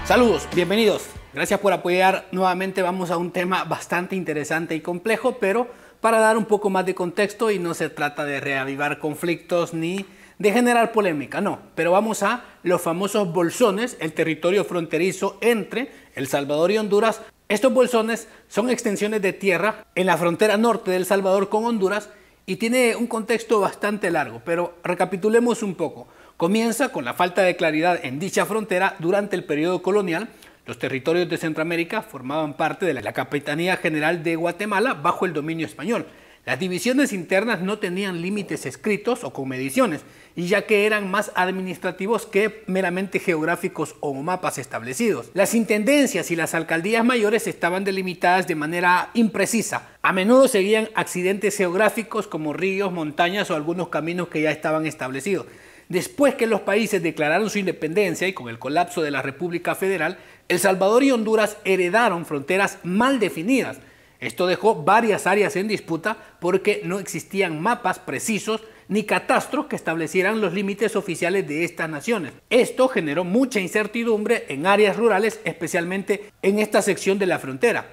Saludos, bienvenidos. Gracias por apoyar. Nuevamente vamos a un tema bastante interesante y complejo, pero para dar un poco más de contexto, y no se trata de reavivar conflictos ni de generar polémica, no. Pero vamos a los famosos bolsones, el territorio fronterizo entre El Salvador y Honduras. Estos bolsones son extensiones de tierra en la frontera norte de El Salvador con Honduras y tiene un contexto bastante largo, pero recapitulemos un poco. Comienza con la falta de claridad en dicha frontera durante el periodo colonial. Los territorios de Centroamérica formaban parte de la Capitanía General de Guatemala bajo el dominio español. Las divisiones internas no tenían límites escritos o con mediciones, y ya que eran más administrativos que meramente geográficos o mapas establecidos. Las intendencias y las alcaldías mayores estaban delimitadas de manera imprecisa. A menudo seguían accidentes geográficos como ríos, montañas o algunos caminos que ya estaban establecidos. Después que los países declararon su independencia y con el colapso de la República Federal, El Salvador y Honduras heredaron fronteras mal definidas. Esto dejó varias áreas en disputa porque no existían mapas precisos ni catastros que establecieran los límites oficiales de estas naciones. Esto generó mucha incertidumbre en áreas rurales, especialmente en esta sección de la frontera.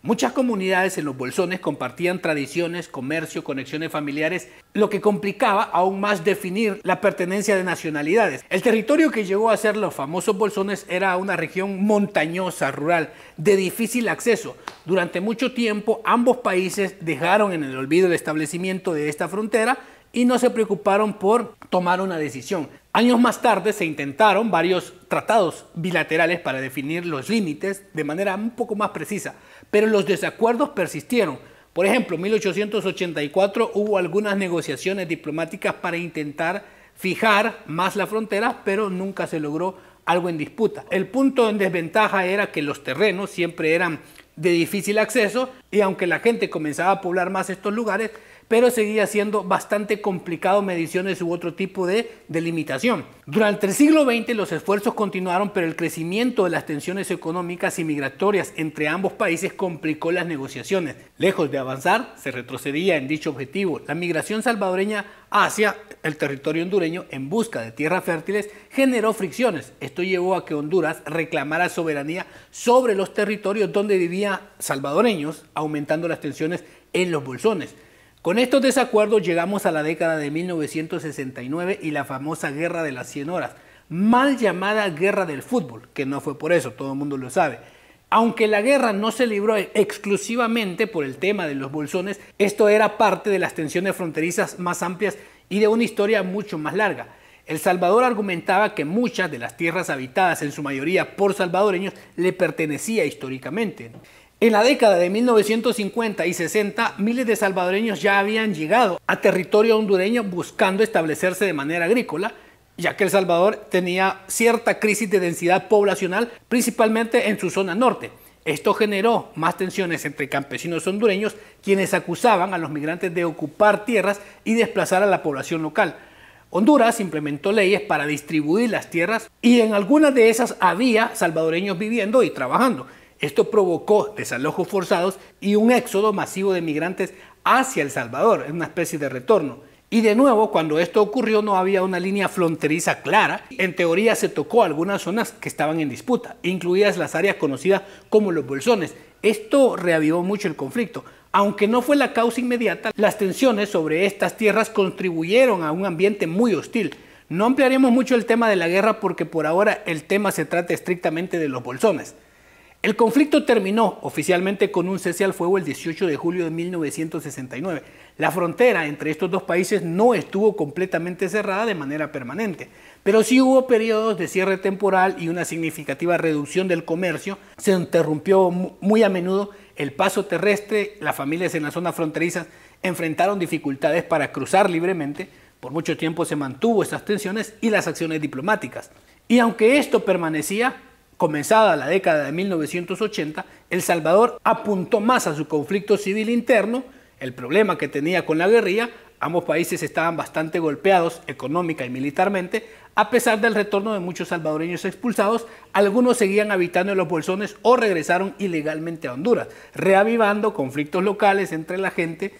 Muchas comunidades en los bolsones compartían tradiciones, comercio, conexiones familiares, lo que complicaba aún más definir la pertenencia de nacionalidades. El territorio que llegó a ser los famosos bolsones era una región montañosa, rural, de difícil acceso. Durante mucho tiempo, ambos países dejaron en el olvido el establecimiento de esta frontera y no se preocuparon por tomar una decisión. Años más tarde se intentaron varios tratados bilaterales para definir los límites de manera un poco más precisa, pero los desacuerdos persistieron. Por ejemplo, en 1884 hubo algunas negociaciones diplomáticas para intentar fijar más la frontera, pero nunca se logró algo en disputa. El punto en desventaja era que los terrenos siempre eran de difícil acceso y aunque la gente comenzaba a poblar más estos lugares, pero seguía siendo bastante complicado mediciones u otro tipo de delimitación. Durante el siglo XX los esfuerzos continuaron, pero el crecimiento de las tensiones económicas y migratorias entre ambos países complicó las negociaciones. Lejos de avanzar, se retrocedía en dicho objetivo. La migración salvadoreña hacia el territorio hondureño en busca de tierras fértiles generó fricciones. Esto llevó a que Honduras reclamara soberanía sobre los territorios donde vivían salvadoreños, aumentando las tensiones en los bolsones. Con estos desacuerdos llegamos a la década de 1969 y la famosa Guerra de las 100 horas, mal llamada Guerra del Fútbol, que no fue por eso, todo el mundo lo sabe. Aunque la guerra no se libró exclusivamente por el tema de los bolsones, esto era parte de las tensiones fronterizas más amplias y de una historia mucho más larga. El Salvador argumentaba que muchas de las tierras habitadas, en su mayoría por salvadoreños, le pertenecía históricamente. En la década de 1950 y 60, miles de salvadoreños ya habían llegado a territorio hondureño buscando establecerse de manera agrícola, ya que El Salvador tenía cierta crisis de densidad poblacional, principalmente en su zona norte. Esto generó más tensiones entre campesinos hondureños, quienes acusaban a los migrantes de ocupar tierras y desplazar a la población local. Honduras implementó leyes para distribuir las tierras y en algunas de esas había salvadoreños viviendo y trabajando. Esto provocó desalojos forzados y un éxodo masivo de migrantes hacia El Salvador, en una especie de retorno. Y de nuevo, cuando esto ocurrió no había una línea fronteriza clara. En teoría se tocó algunas zonas que estaban en disputa, incluidas las áreas conocidas como los bolsones. Esto reavivó mucho el conflicto. Aunque no fue la causa inmediata, las tensiones sobre estas tierras contribuyeron a un ambiente muy hostil. No ampliaremos mucho el tema de la guerra porque por ahora el tema se trata estrictamente de los bolsones. El conflicto terminó oficialmente con un cese al fuego el 18 de julio de 1969. La frontera entre estos dos países no estuvo completamente cerrada de manera permanente, pero sí hubo periodos de cierre temporal y una significativa reducción del comercio. Se interrumpió muy a menudo el paso terrestre. Las familias en la zona fronteriza enfrentaron dificultades para cruzar libremente. Por mucho tiempo se mantuvo estas tensiones y las acciones diplomáticas. Y aunque esto permanecía, comenzada la década de 1980, El Salvador apuntó más a su conflicto civil interno, el problema que tenía con la guerrilla. Ambos países estaban bastante golpeados económica y militarmente. A pesar del retorno de muchos salvadoreños expulsados, algunos seguían habitando en los bolsones o regresaron ilegalmente a Honduras, reavivando conflictos locales entre la gente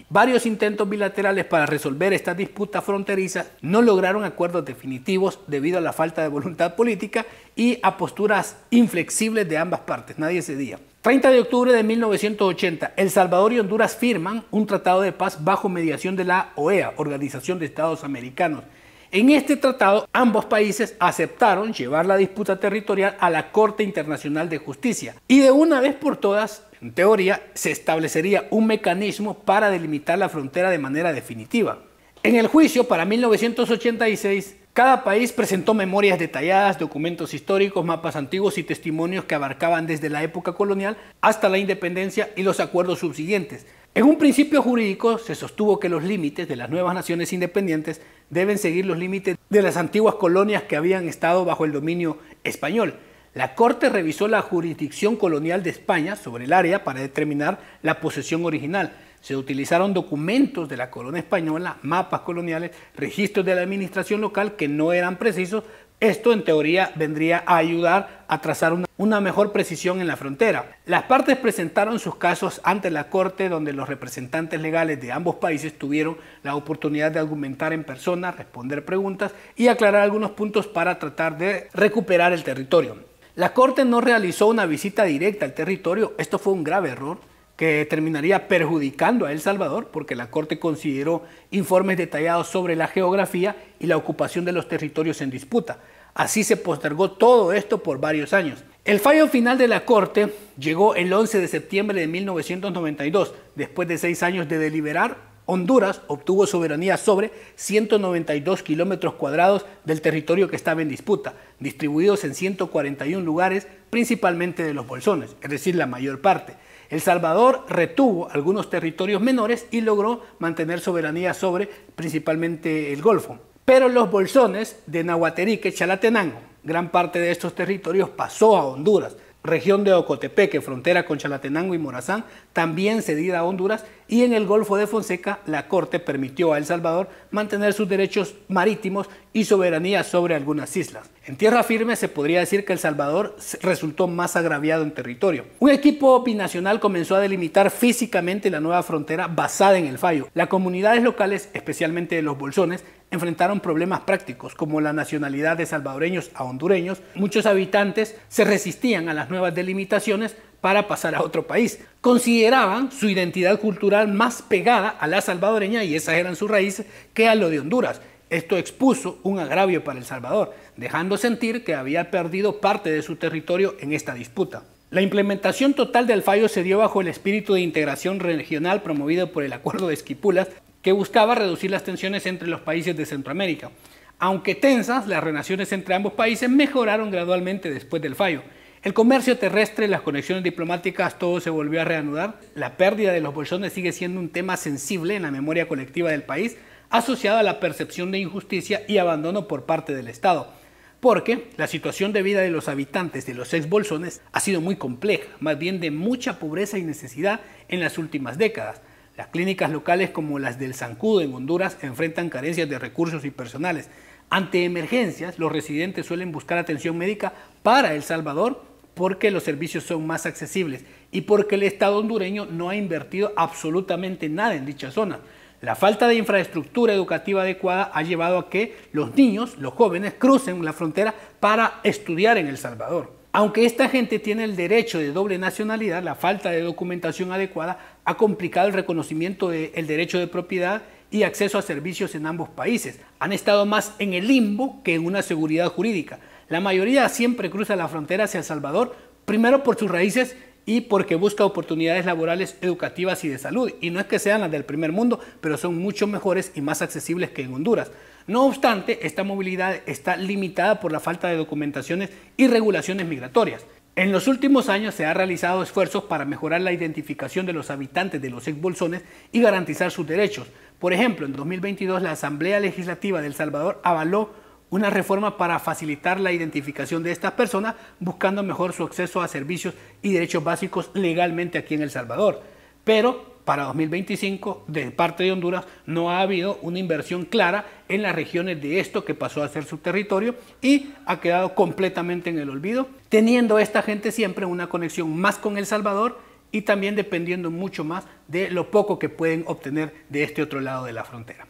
Varios intentos bilaterales para resolver estas disputas fronterizas no lograron acuerdos definitivos debido a la falta de voluntad política y a posturas inflexibles de ambas partes. Nadie cedía. 30 de octubre de 1980, El Salvador y Honduras firman un tratado de paz bajo mediación de la OEA, Organización de Estados Americanos. En este tratado, ambos países aceptaron llevar la disputa territorial a la Corte Internacional de Justicia y de una vez por todas, en teoría, se establecería un mecanismo para delimitar la frontera de manera definitiva. En el juicio para 1986, cada país presentó memorias detalladas, documentos históricos, mapas antiguos y testimonios que abarcaban desde la época colonial hasta la independencia y los acuerdos subsiguientes. En un principio jurídico se sostuvo que los límites de las nuevas naciones independientes deben seguir los límites de las antiguas colonias que habían estado bajo el dominio español. La Corte revisó la jurisdicción colonial de España sobre el área para determinar la posesión original. Se utilizaron documentos de la corona española, mapas coloniales, registros de la administración local que no eran precisos. Esto en teoría vendría a ayudar a trazar una mejor precisión en la frontera. Las partes presentaron sus casos ante la Corte, donde los representantes legales de ambos países tuvieron la oportunidad de argumentar en persona, responder preguntas y aclarar algunos puntos para tratar de recuperar el territorio. La Corte no realizó una visita directa al territorio. Esto fue un grave error que terminaría perjudicando a El Salvador, porque la Corte consideró informes detallados sobre la geografía y la ocupación de los territorios en disputa. Así se postergó todo esto por varios años. El fallo final de la Corte llegó el 11 de septiembre de 1992. Después de 6 años de deliberar, Honduras obtuvo soberanía sobre 192 kilómetros cuadrados del territorio que estaba en disputa, distribuidos en 141 lugares, principalmente de los bolsones, es decir, la mayor parte. El Salvador retuvo algunos territorios menores y logró mantener soberanía sobre principalmente el Golfo. Pero los bolsones de Nahuaterique, Chalatenango, gran parte de estos territorios pasó a Honduras. Región de Ocotepeque, frontera con Chalatenango y Morazán, también cedida a Honduras, y en el Golfo de Fonseca la Corte permitió a El Salvador mantener sus derechos marítimos y soberanía sobre algunas islas. En tierra firme se podría decir que El Salvador resultó más agraviado en territorio. Un equipo binacional comenzó a delimitar físicamente la nueva frontera basada en el fallo. Las comunidades locales, especialmente de los bolsones, enfrentaron problemas prácticos como la nacionalidad de salvadoreños a hondureños. Muchos habitantes se resistían a las nuevas delimitaciones para pasar a otro país. Consideraban su identidad cultural más pegada a la salvadoreña, y esas eran sus raíces, que a lo de Honduras. Esto expuso un agravio para El Salvador, dejando sentir que había perdido parte de su territorio en esta disputa. La implementación total del fallo se dio bajo el espíritu de integración regional promovido por el Acuerdo de Esquipulas, que buscaba reducir las tensiones entre los países de Centroamérica. Aunque tensas, las relaciones entre ambos países mejoraron gradualmente después del fallo. El comercio terrestre, las conexiones diplomáticas, todo se volvió a reanudar. La pérdida de los bolsones sigue siendo un tema sensible en la memoria colectiva del país, asociado a la percepción de injusticia y abandono por parte del Estado. Porque la situación de vida de los habitantes de los ex bolsones ha sido muy compleja, más bien de mucha pobreza y necesidad en las últimas décadas. Las clínicas locales como las del Zancudo en Honduras enfrentan carencias de recursos y personales. Ante emergencias, los residentes suelen buscar atención médica para El Salvador porque los servicios son más accesibles y porque el Estado hondureño no ha invertido absolutamente nada en dicha zona. La falta de infraestructura educativa adecuada ha llevado a que los niños, los jóvenes, crucen la frontera para estudiar en El Salvador. Aunque esta gente tiene el derecho de doble nacionalidad, la falta de documentación adecuada ha complicado el reconocimiento del derecho de propiedad y acceso a servicios en ambos países. Han estado más en el limbo que en una seguridad jurídica. La mayoría siempre cruza la frontera hacia El Salvador, primero por sus raíces y porque busca oportunidades laborales, educativas y de salud. Y no es que sean las del primer mundo, pero son mucho mejores y más accesibles que en Honduras. No obstante, esta movilidad está limitada por la falta de documentaciones y regulaciones migratorias. En los últimos años se han realizado esfuerzos para mejorar la identificación de los habitantes de los ex-bolsones y garantizar sus derechos. Por ejemplo, en 2022 la Asamblea Legislativa de El Salvador avaló una reforma para facilitar la identificación de estas personas, buscando mejor su acceso a servicios y derechos básicos legalmente aquí en El Salvador. Pero para 2025, de parte de Honduras, no ha habido una inversión clara en las regiones de esto que pasó a ser su territorio y ha quedado completamente en el olvido, teniendo esta gente siempre una conexión más con El Salvador y también dependiendo mucho más de lo poco que pueden obtener de este otro lado de la frontera.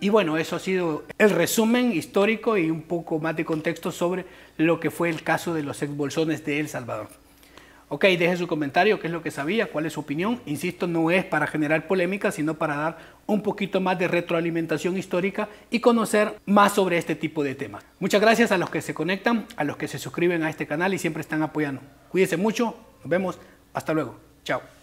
Y bueno, eso ha sido el resumen histórico y un poco más de contexto sobre lo que fue el caso de los exbolsones de El Salvador. Ok, deje su comentario, qué es lo que sabía, cuál es su opinión. Insisto, no es para generar polémica, sino para dar un poquito más de retroalimentación histórica y conocer más sobre este tipo de temas. Muchas gracias a los que se conectan, a los que se suscriben a este canal y siempre están apoyando. Cuídense mucho, nos vemos, hasta luego. Chao.